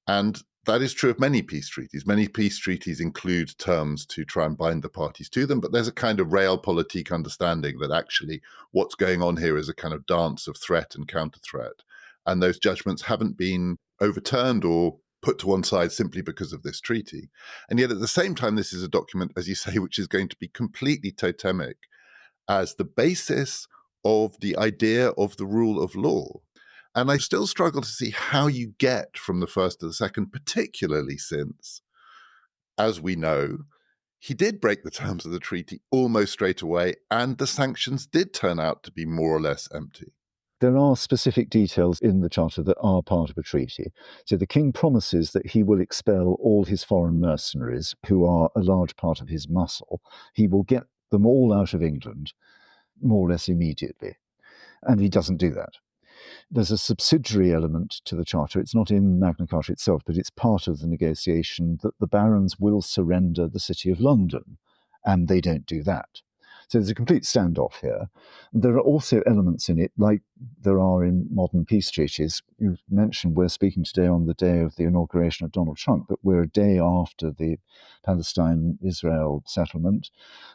And that is true of many peace treaties. Many peace treaties include terms to try and bind the parties to them, but there's a kind of realpolitik understanding that actually what's going on here is a kind of dance of threat and counter-threat. And those judgments haven't been overturned or put to one side simply because of this treaty. And yet at the same time, this is a document, as you say, which is going to be completely totemic as the basis of the idea of the rule of law. And I still struggle to see how you get from the first to the second, particularly since, as we know, he did break the terms of the treaty almost straight away, and the sanctions did turn out to be more or less empty. There are specific details in the Charter that are part of a treaty. So the king promises that he will expel all his foreign mercenaries, who are a large part of his muscle. He will get them all out of England, more or less immediately. And he doesn't do that. There's a subsidiary element to the Charter. It's not in Magna Carta itself, but it's part of the negotiation that the barons will surrender the City of London, and they don't do that. So there's a complete standoff here. There are also elements in it, like there are in modern peace treaties. You mentioned we're speaking today on the day of the inauguration of Donald Trump, but we're a day after the Palestine-Israel settlement.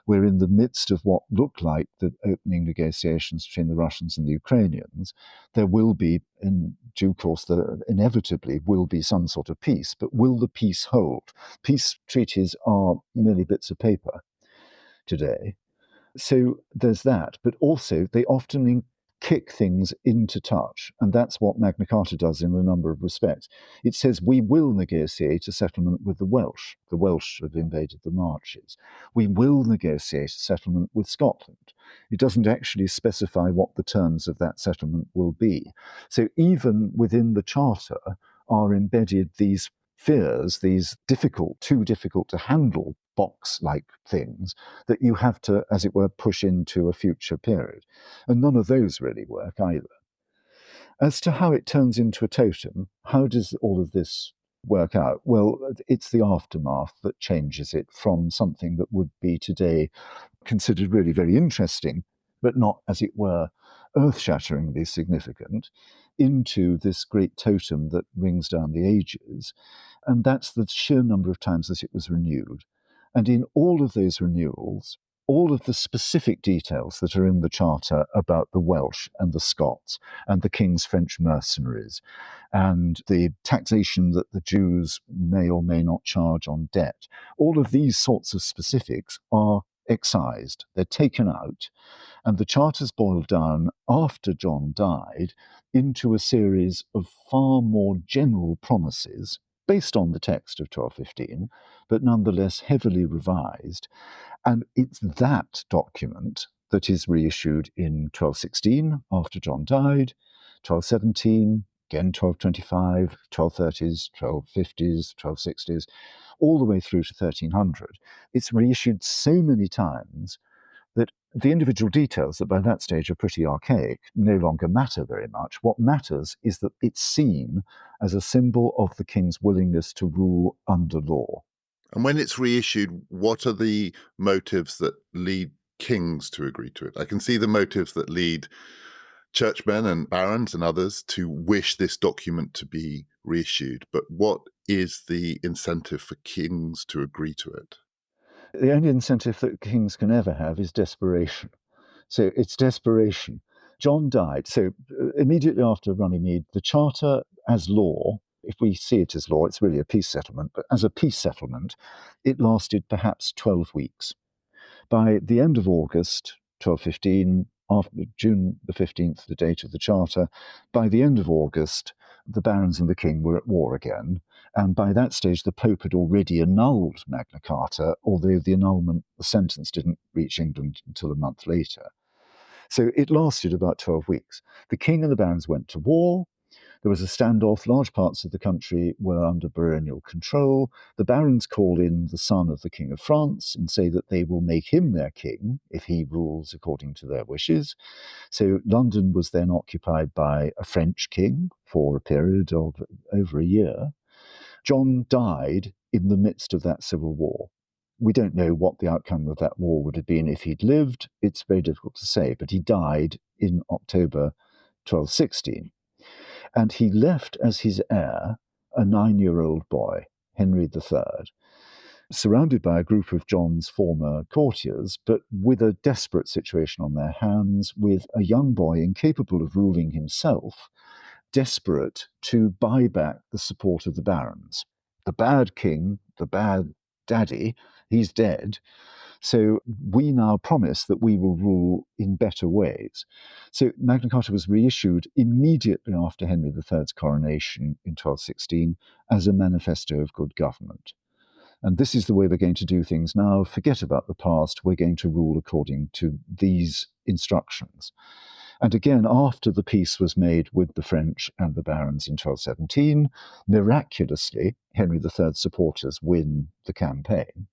We're in the midst of what look like the opening negotiations between the Russians and the Ukrainians. There will be, in due course, there inevitably will be some sort of peace, but will the peace hold? Peace treaties are merely bits of paper today. So there's that, but also they often kick things into touch, and that's what Magna Carta does in a number of respects. It says we will negotiate a settlement with the Welsh. The Welsh have invaded the Marches. We will negotiate a settlement with Scotland. It doesn't actually specify what the terms of that settlement will be. So even within the Charter are embedded these fears, these too difficult to handle box-like things that you have to, as it were, push into a future period. And none of those really work either. As to how it turns into a totem, how does all of this work out? Well, it's the aftermath that changes it from something that would be today considered really very interesting, but not, as it were, earth-shatteringly significant, into this great totem that rings down the ages. And that's the sheer number of times that it was renewed. And in all of those renewals, all of the specific details that are in the Charter about the Welsh and the Scots and the King's French mercenaries and the taxation that the Jews may or may not charge on debt, all of these sorts of specifics are excised, they're taken out, and the Charter's boiled down after John died into a series of far more general promises based on the text of 1215, but nonetheless heavily revised. And it's that document that is reissued in 1216 after John died, 1217, again 1225, 1230s, 1250s, 1260s, all the way through to 1300. It's reissued so many times that the individual details that by that stage are pretty archaic no longer matter very much. What matters is that it's seen as a symbol of the king's willingness to rule under law. And when it's reissued, what are the motives that lead kings to agree to it? I can see the motives that lead churchmen and barons and others to wish this document to be reissued. But what is the incentive for kings to agree to it? The only incentive that kings can ever have is desperation. So it's desperation. John died. So immediately after Runnymede, the Charter as law, if we see it as law, it's really a peace settlement, but as a peace settlement, it lasted perhaps 12 weeks. By the end of August 1215, after June the 15th, the date of the Charter, by the end of August, the barons and the king were at war again. And by that stage, the Pope had already annulled Magna Carta, although the annulment, the sentence didn't reach England until a month later. So it lasted about 12 weeks. The king and the barons went to war. There was a standoff. Large parts of the country were under baronial control. The barons call in the son of the King of France and say that they will make him their king if he rules according to their wishes. So London was then occupied by a French king for a period of over a year. John died in the midst of that civil war. We don't know what the outcome of that war would have been if he'd lived. It's very difficult to say, but he died in October 1216. And he left as his heir a 9-year-old boy, Henry III, surrounded by a group of John's former courtiers, but with a desperate situation on their hands, with a young boy incapable of ruling himself, desperate to buy back the support of the barons. The bad king, the bad daddy, he's dead. So we now promise that we will rule in better ways. So Magna Carta was reissued immediately after Henry III's coronation in 1216 as a manifesto of good government. And this is the way we're going to do things now. Forget about the past. We're going to rule according to these instructions. And again, after the peace was made with the French and the barons in 1217, miraculously, Henry III's supporters win the campaign.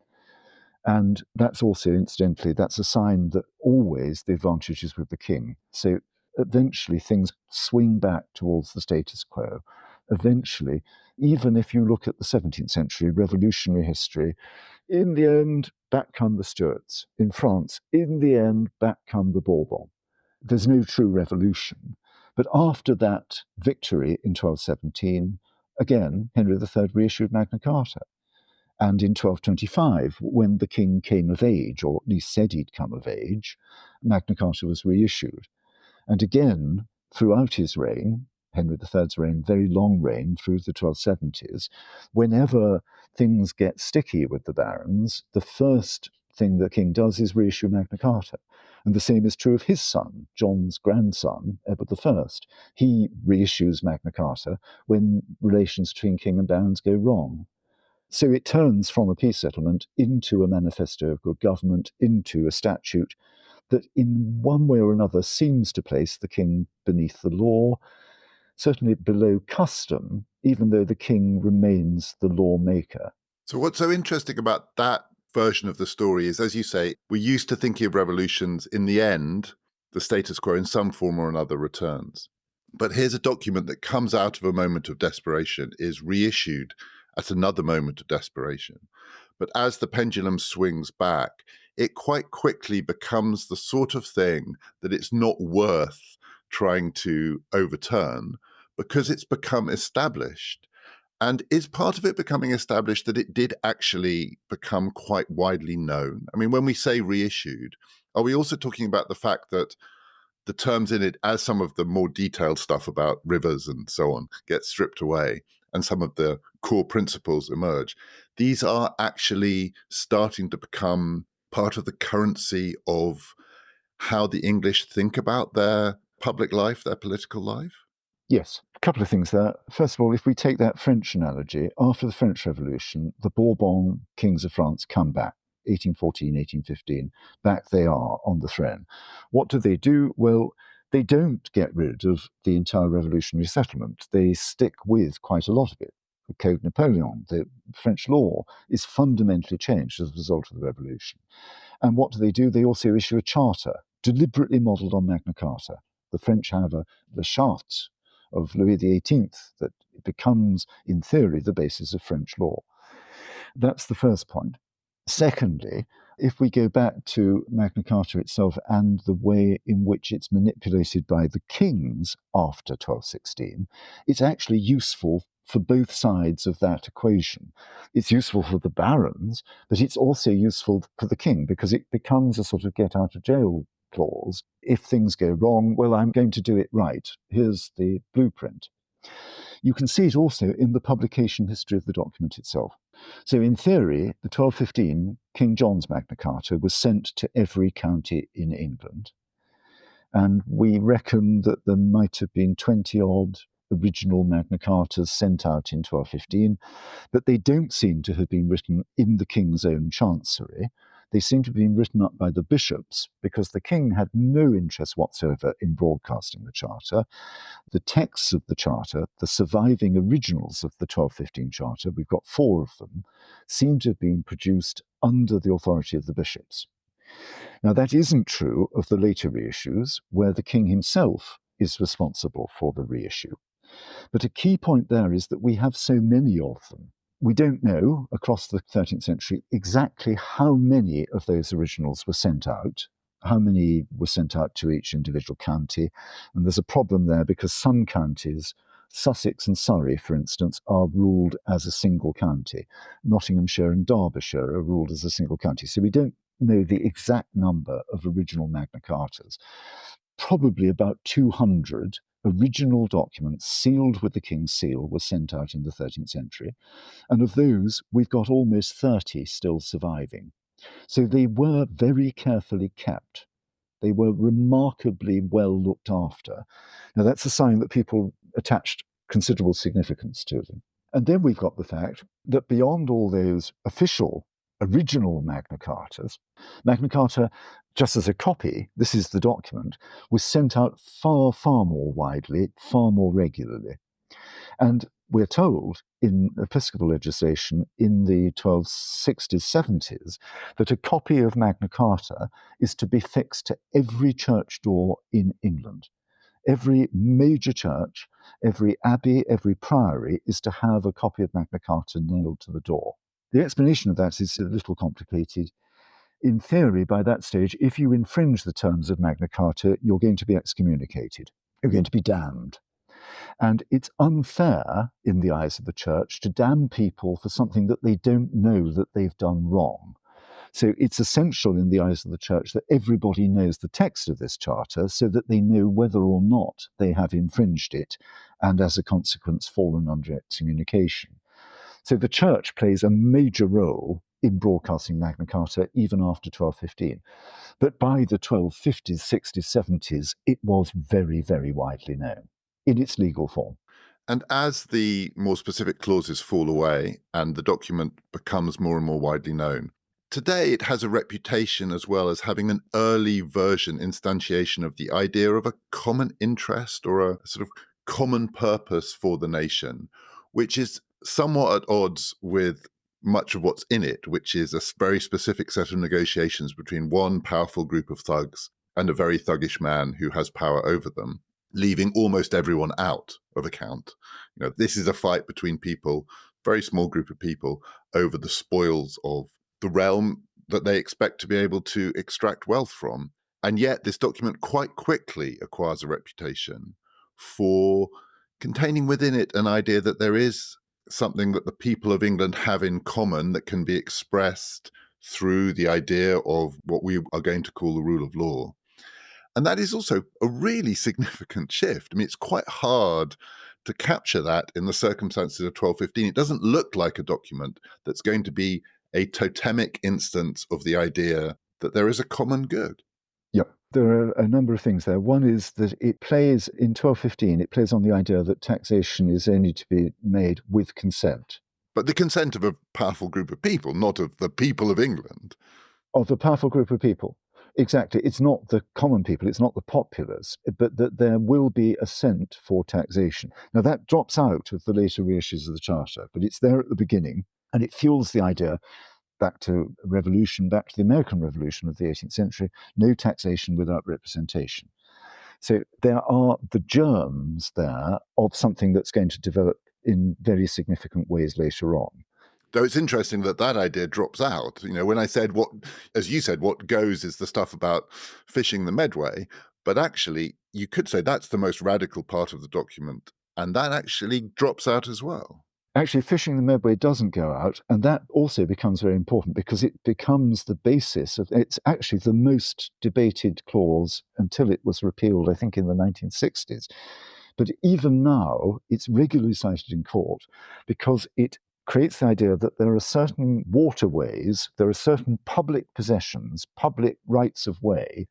And that's also, incidentally, that's a sign that always the advantage is with the king. So eventually things swing back towards the status quo. Eventually, even if you look at the 17th century revolutionary history, in the end, back come the Stuarts. In France, in the end, back come the Bourbons. There's no true revolution. But after that victory in 1217, again, Henry III reissued Magna Carta. And in 1225, when the king came of age, or at least said he'd come of age, Magna Carta was reissued. And again, throughout his reign, Henry III's reign, very long reign through the 1270s, whenever things get sticky with the barons, the first thing the king does is reissue Magna Carta. And the same is true of his son, John's grandson, Edward I. He reissues Magna Carta when relations between king and barons go wrong. So it turns from a peace settlement into a manifesto of good government, into a statute that in one way or another seems to place the king beneath the law, certainly below custom, even though the king remains the lawmaker. So what's so interesting about that version of the story is, as you say, we're used to thinking of revolutions. In the end, the status quo in some form or another returns. But here's a document that comes out of a moment of desperation, is reissued at another moment of desperation. But as the pendulum swings back, it quite quickly becomes the sort of thing that it's not worth trying to overturn because it's become established. And is part of it becoming established that it did actually become quite widely known? I mean, when we say reissued, are we also talking about the fact that the terms in it, as some of the more detailed stuff about rivers and so on gets stripped away and some of the core principles emerge, these are actually starting to become part of the currency of how the English think about their public life, their political life? Yes, a couple of things there. First of all, if we take that French analogy, after the French Revolution, the Bourbon kings of France come back, 1814, 1815. Back they are on the throne. What do? Well, they don't get rid of the entire revolutionary settlement. They stick with quite a lot of it. The Code Napoleon, the French law, is fundamentally changed as a result of the revolution. And what do? They also issue a charter, deliberately modelled on Magna Carta. The French have the Chartes of Louis XVIII that becomes, in theory, the basis of French law. That's the first point. Secondly, if we go back to Magna Carta itself and the way in which it's manipulated by the kings after 1216, it's actually useful for both sides of that equation. It's useful for the barons, but it's also useful for the king because it becomes a sort of get out of jail clause. If things go wrong, well, I'm going to do it right. Here's the blueprint. You can see it also in the publication history of the document itself. So in theory, the 1215 King John's Magna Carta was sent to every county in England. And we reckon that there might have been 20-odd original Magna Cartas sent out in 1215, but they don't seem to have been written in the king's own chancery. They seem to have been written up by the bishops because the king had no interest whatsoever in broadcasting the charter. The texts of the charter, the surviving originals of the 1215 charter, we've got 4 of them, seem to have been produced under the authority of the bishops. Now, that isn't true of the later reissues, where the king himself is responsible for the reissue. But a key point there is that we have so many of them. We don't know, across the 13th century, exactly how many of those originals were sent out, how many were sent out to each individual county. And there's a problem there because some counties, Sussex and Surrey, for instance, are ruled as a single county. Nottinghamshire and Derbyshire are ruled as a single county. So we don't know the exact number of original Magna Cartas. Probably about 200 original documents sealed with the king's seal were sent out in the 13th century. And of those, we've got almost 30 still surviving. So they were very carefully kept. They were remarkably well looked after. Now, that's a sign that people attached considerable significance to them. And then we've got the fact that beyond all those official original Magna Cartas, Magna Carta, just as a copy, this is the document, was sent out far, far more widely, far more regularly. And we're told in episcopal legislation in the 1260s, 70s, that a copy of Magna Carta is to be fixed to every church door in England. Every major church, every abbey, every priory is to have a copy of Magna Carta nailed to the door. The explanation of that is a little complicated. In theory, by that stage, if you infringe the terms of Magna Carta, you're going to be excommunicated. You're going to be damned. And it's unfair in the eyes of the church to damn people for something that they don't know that they've done wrong. So it's essential in the eyes of the church that everybody knows the text of this charter so that they know whether or not they have infringed it and as a consequence fallen under excommunication. So the church plays a major role in broadcasting Magna Carta even after 1215. But by the 1250s, 60s, 70s, it was very, very widely known in its legal form. And as the more specific clauses fall away and the document becomes more and more widely known, today it has a reputation as well as having an early version instantiation of the idea of a common interest or a sort of common purpose for the nation, which is somewhat at odds with much of what's in it, which is a very specific set of negotiations between one powerful group of thugs and a very thuggish man who has power over them. leaving almost everyone out of account. This is a fight between people, very small group of people, over the spoils of the realm that they expect to be able to extract wealth from. And yet this document quite quickly acquires a reputation for containing within it an idea that there is something that the people of England have in common that can be expressed through the idea of what we are going to call the rule of law. And that is also a really significant shift. I mean, it's quite hard to capture that in the circumstances of 1215. It doesn't look like a document that's going to be a totemic instance of the idea that there is a common good. Yep. There are a number of things there. One is that it plays, in 1215, it plays on the idea that taxation is only to be made with consent. But the consent of a powerful group of people, not of the people of England. Of a powerful group of people. Exactly. It's not the common people, it's not the populace, but that there will be assent for taxation. Now, that drops out of the later reissues of the Charter, but it's there at the beginning, and it fuels the idea, back to revolution, back to the American Revolution of the 18th century, no taxation without representation. So there are the germs there of something that's going to develop in very significant ways later on. Though it's interesting that idea drops out. When I said as you said, what goes is the stuff about fishing the Medway, but actually you could say that's the most radical part of the document, and that actually drops out as well. Actually, fishing the Medway doesn't go out, and that also becomes very important because it becomes the basis of, it's actually the most debated clause until it was repealed, I think, in the 1960s. But even now, it's regularly cited in court because it creates the idea that there are certain waterways, there are certain public possessions, public rights of way,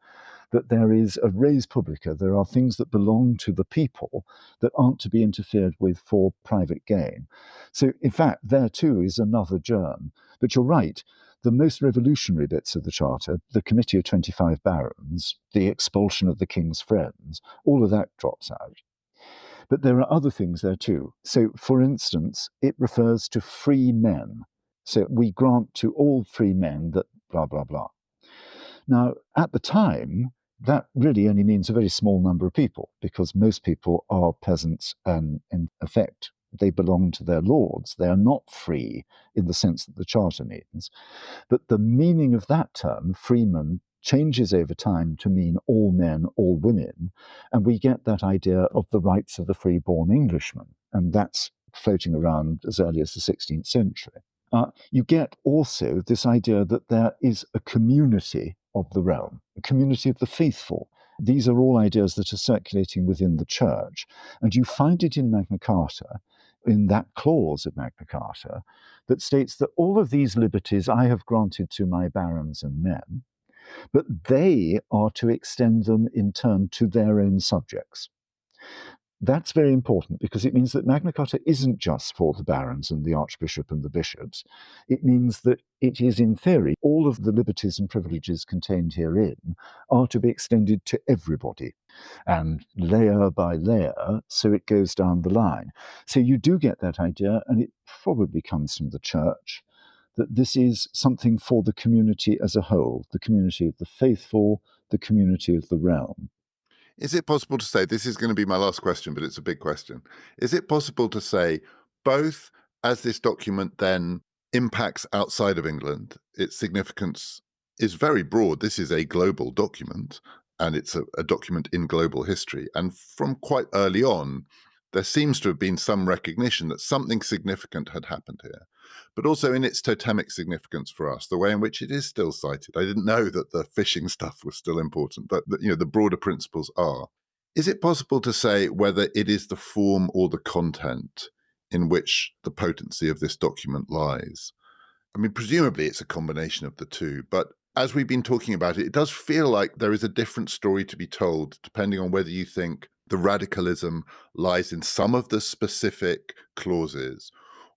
that there is a res publica, there are things that belong to the people that aren't to be interfered with for private gain. So, in fact, there too is another germ. But you're right, the most revolutionary bits of the Charter, the Committee of 25 Barons, the expulsion of the King's friends, all of that drops out. But there are other things there too. So, for instance, it refers to free men. So we grant to all free men that blah, blah, blah. Now, at the time, that really only means a very small number of people, because most people are peasants and, in effect, they belong to their lords. They are not free in the sense that the Charter means. But the meaning of that term, freeman, changes over time to mean all men, all women, and we get that idea of the rights of the free-born Englishman, and that's floating around as early as the 16th century. You get also this idea that there is a community of the realm, a community of the faithful. These are all ideas that are circulating within the church, and you find it in Magna Carta, in that clause of Magna Carta, that states that all of these liberties I have granted to my barons and men, but they are to extend them in turn to their own subjects. That's very important because it means that Magna Carta isn't just for the barons and the archbishop and the bishops. It means that it is, in theory, all of the liberties and privileges contained herein are to be extended to everybody, and layer by layer, so it goes down the line. So you do get that idea, and it probably comes from the church, that this is something for the community as a whole, the community of the faithful, the community of the realm. Is it possible to say, this is going to be my last question, but it's a big question. Is it possible to say, both as this document then impacts outside of England, its significance is very broad. This is a global document, and it's a document in global history. And from quite early on, there seems to have been some recognition that something significant had happened here, but also in its totemic significance for us, the way in which it is still cited. I didn't know that the fishing stuff was still important, but the broader principles are. Is it possible to say whether it is the form or the content in which the potency of this document lies? I mean, presumably it's a combination of the two, but as we've been talking about it, it does feel like there is a different story to be told, depending on whether you think the radicalism lies in some of the specific clauses,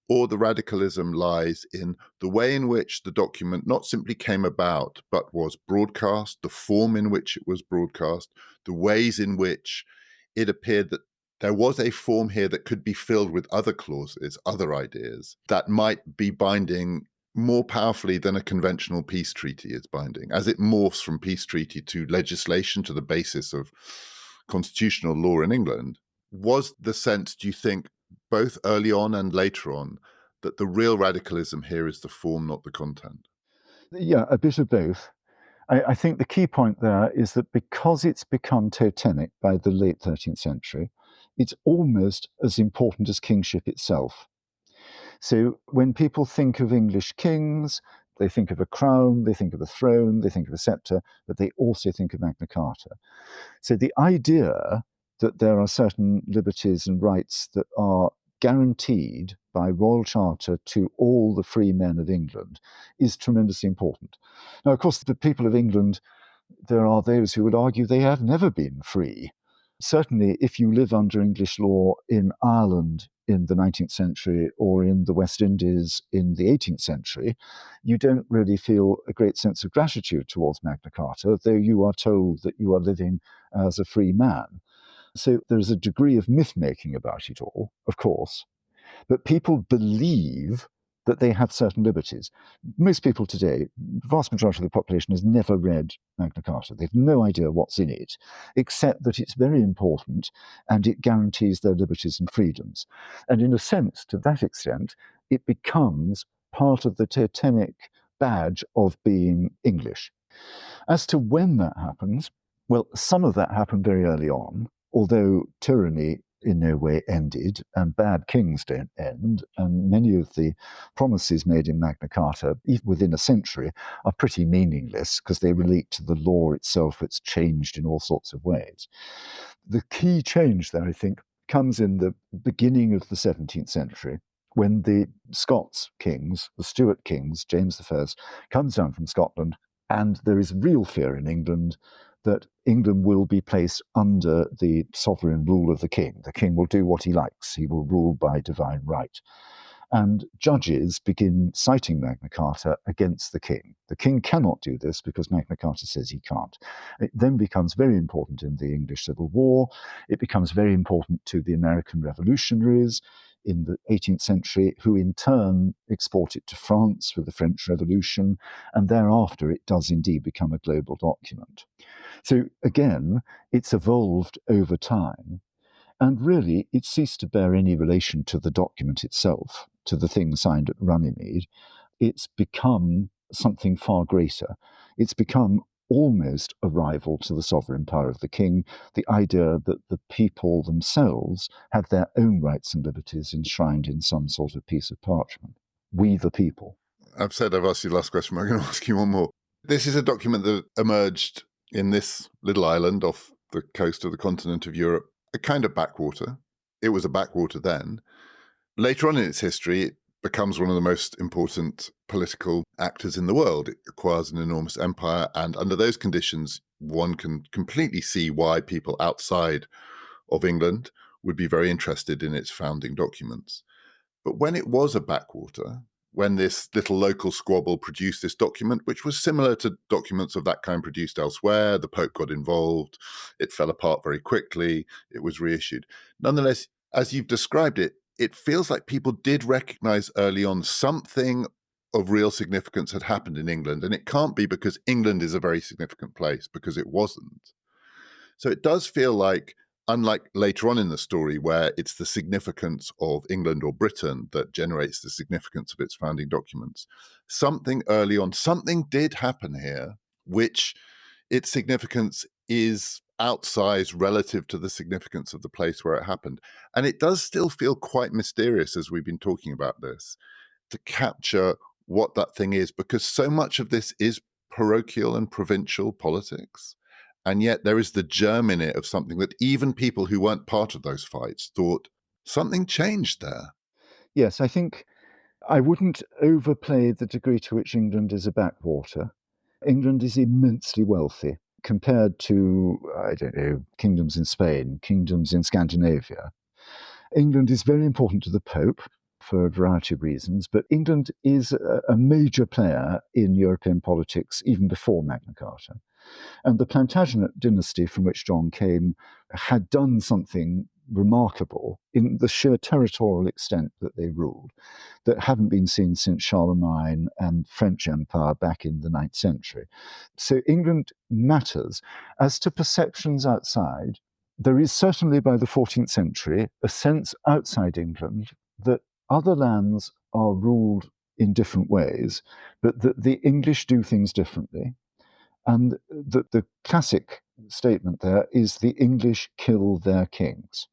or the radicalism lies in the way in which the document not simply came about, but was broadcast, the form in which it was broadcast, the ways in which it appeared that there was a form here that could be filled with other clauses, other ideas, that might be binding more powerfully than a conventional peace treaty is binding, as it morphs from peace treaty to legislation, to the basis of constitutional law in England, was the sense, do you think, both early on and later on, that the real radicalism here is the form, not the content? Yeah, a bit of both. I think the key point there is that because it's become totemic by the late 13th century, it's almost as important as kingship itself. So when people think of English kings, they think of a crown, they think of a throne, they think of a sceptre, but they also think of Magna Carta. So the idea that there are certain liberties and rights that are guaranteed by royal charter to all the free men of England is tremendously important. Now, of course, the people of England, there are those who would argue they have never been free. Certainly, if you live under English law in Ireland in the 19th century or in the West Indies in the 18th century, you don't really feel a great sense of gratitude towards Magna Carta, though you are told that you are living as a free man. So there's a degree of myth-making about it all, of course, but people believe that they have certain liberties. Most people today, the vast majority of the population, has never read Magna Carta. They've no idea what's in it, except that it's very important and it guarantees their liberties and freedoms. And in a sense, to that extent, it becomes part of the totemic badge of being English. As to when that happens, well, some of that happened very early on, although tyranny in no way ended, and bad kings don't end, and many of the promises made in Magna Carta, even within a century, are pretty meaningless because they relate to the law itself. It's changed in all sorts of ways. The key change there, I think, comes in the beginning of the 17th century, when the Scots kings, the Stuart kings, James I, comes down from Scotland, and there is real fear in England that England will be placed under the sovereign rule of the king. The king will do what he likes. He will rule by divine right. And judges begin citing Magna Carta against the king. The king cannot do this because Magna Carta says he can't. It then becomes very important in the English Civil War. It becomes very important to the American revolutionaries in the 18th century, who in turn export it to France with the French Revolution, and thereafter it does indeed become a global document. So again, it's evolved over time, and really it ceased to bear any relation to the document itself, to the thing signed at Runnymede. It's become something far greater. It's become almost a rival to the sovereign power of the king, the idea that the people themselves have their own rights and liberties enshrined in some sort of piece of parchment. We the people. I've said I've asked you the last question, but I'm going to ask you one more. This is a document that emerged in this little island off the coast of the continent of Europe, a kind of backwater. It was a backwater then. Later on in its history, it becomes one of the most important political actors in the world. It acquires an enormous empire, and under those conditions, one can completely see why people outside of England would be very interested in its founding documents. But when it was a backwater, when this little local squabble produced this document, which was similar to documents of that kind produced elsewhere, the Pope got involved, it fell apart very quickly, it was reissued. Nonetheless, as you've described it, it feels like people did recognize early on something of real significance had happened in England, and it can't be because England is a very significant place, because it wasn't. So it does feel like, unlike later on in the story, where it's the significance of England or Britain that generates the significance of its founding documents, something early on, something did happen here, which its significance is outsized relative to the significance of the place where it happened. And it does still feel quite mysterious, as we've been talking about this, to capture what that thing is, because so much of this is parochial and provincial politics. And yet there is the germ in it of something that even people who weren't part of those fights thought something changed there. Yes, I think I wouldn't overplay the degree to which England is a backwater. England is immensely wealthy compared to, I don't know, kingdoms in Spain, kingdoms in Scandinavia. England is very important to the Pope for a variety of reasons, but England is a major player in European politics even before Magna Carta. And the Plantagenet dynasty from which John came had done something remarkable in the sheer territorial extent that they ruled that hadn't been seen since Charlemagne and French Empire back in the 9th century. So England matters. As to perceptions outside, there is certainly by the 14th century a sense outside England that other lands are ruled in different ways, but that the English do things differently. And the classic statement there is the English kill their kings.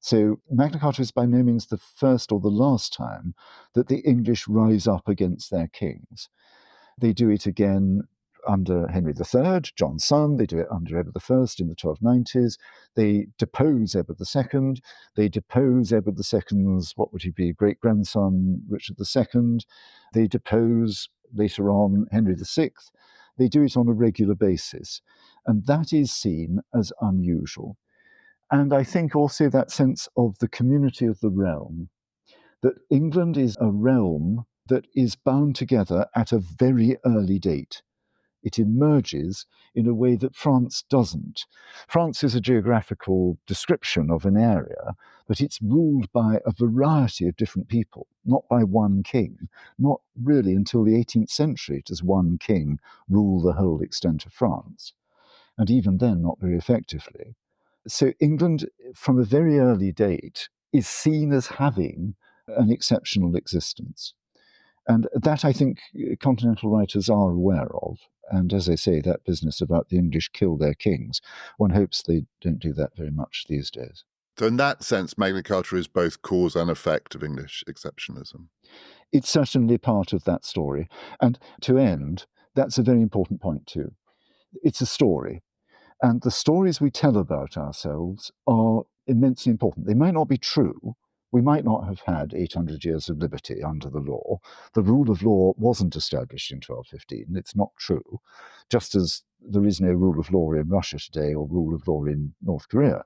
So Magna Carta is by no means the first or the last time that the English rise up against their kings. They do it again under Henry III, John's son. They do it under Edward I in the 1290s. They depose Edward II. They depose Edward II's, what would he be, great-grandson, Richard II. They depose, later on, Henry VI. They do it on a regular basis. And that is seen as unusual. And I think also that sense of the community of the realm, that England is a realm that is bound together at a very early date. It emerges in a way that France doesn't. France is a geographical description of an area, but it's ruled by a variety of different people, not by one king. Not really until the 18th century does one king rule the whole extent of France, and even then not very effectively. So England, from a very early date, is seen as having an exceptional existence. And that, I think, continental writers are aware of. And as I say, that business about the English kill their kings, one hopes they don't do that very much these days. So in that sense, Magna Carta is both cause and effect of English exceptionalism. It's certainly part of that story. And to end, that's a very important point too. It's a story. And the stories we tell about ourselves are immensely important. They might not be true. We might not have had 800 years of liberty under the law. The rule of law wasn't established in 1215. It's not true. Just as there is no rule of law in Russia today or rule of law in North Korea.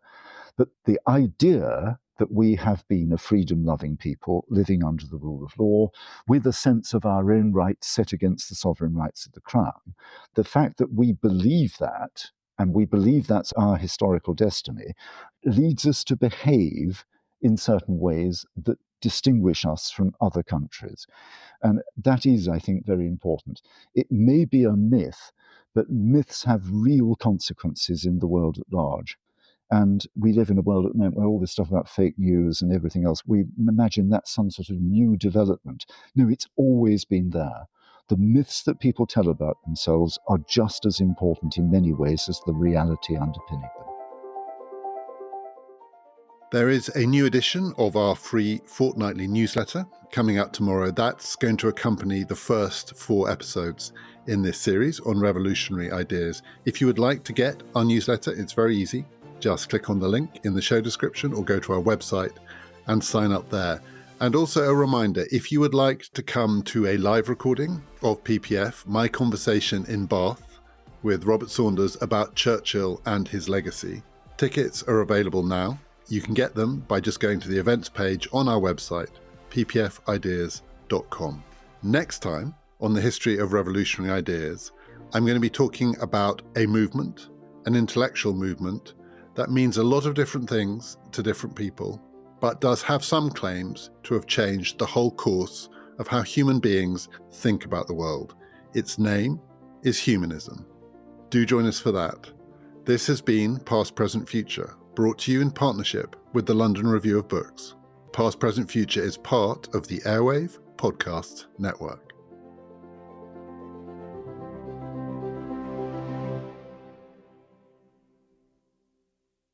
But the idea that we have been a freedom-loving people living under the rule of law with a sense of our own rights set against the sovereign rights of the crown, the fact that we believe that, and we believe that's our historical destiny, leads us to behave in certain ways that distinguish us from other countries. And that is, I think, very important. It may be a myth, but myths have real consequences in the world at large. And we live in a world at the moment where all this stuff about fake news and everything else, we imagine that's some sort of new development. No, it's always been there. The myths that people tell about themselves are just as important in many ways as the reality underpinning them. There is a new edition of our free fortnightly newsletter coming out tomorrow. That's going to accompany the first 4 episodes in this series on revolutionary ideas. If you would like to get our newsletter, it's very easy. Just click on the link in the show description or go to our website and sign up there. And also a reminder, if you would like to come to a live recording of PPF, my conversation in Bath with Robert Saunders about Churchill and his legacy, tickets are available now. You can get them by just going to the events page on our website, ppfideas.com. Next time on the history of revolutionary ideas, I'm going to be talking about a movement, an intellectual movement, that means a lot of different things to different people, but does have some claims to have changed the whole course of how human beings think about the world. Its name is Humanism. Do join us for that. This has been Past, Present, Future, brought to you in partnership with the London Review of Books. Past, Present, Future is part of the Airwave Podcast Network.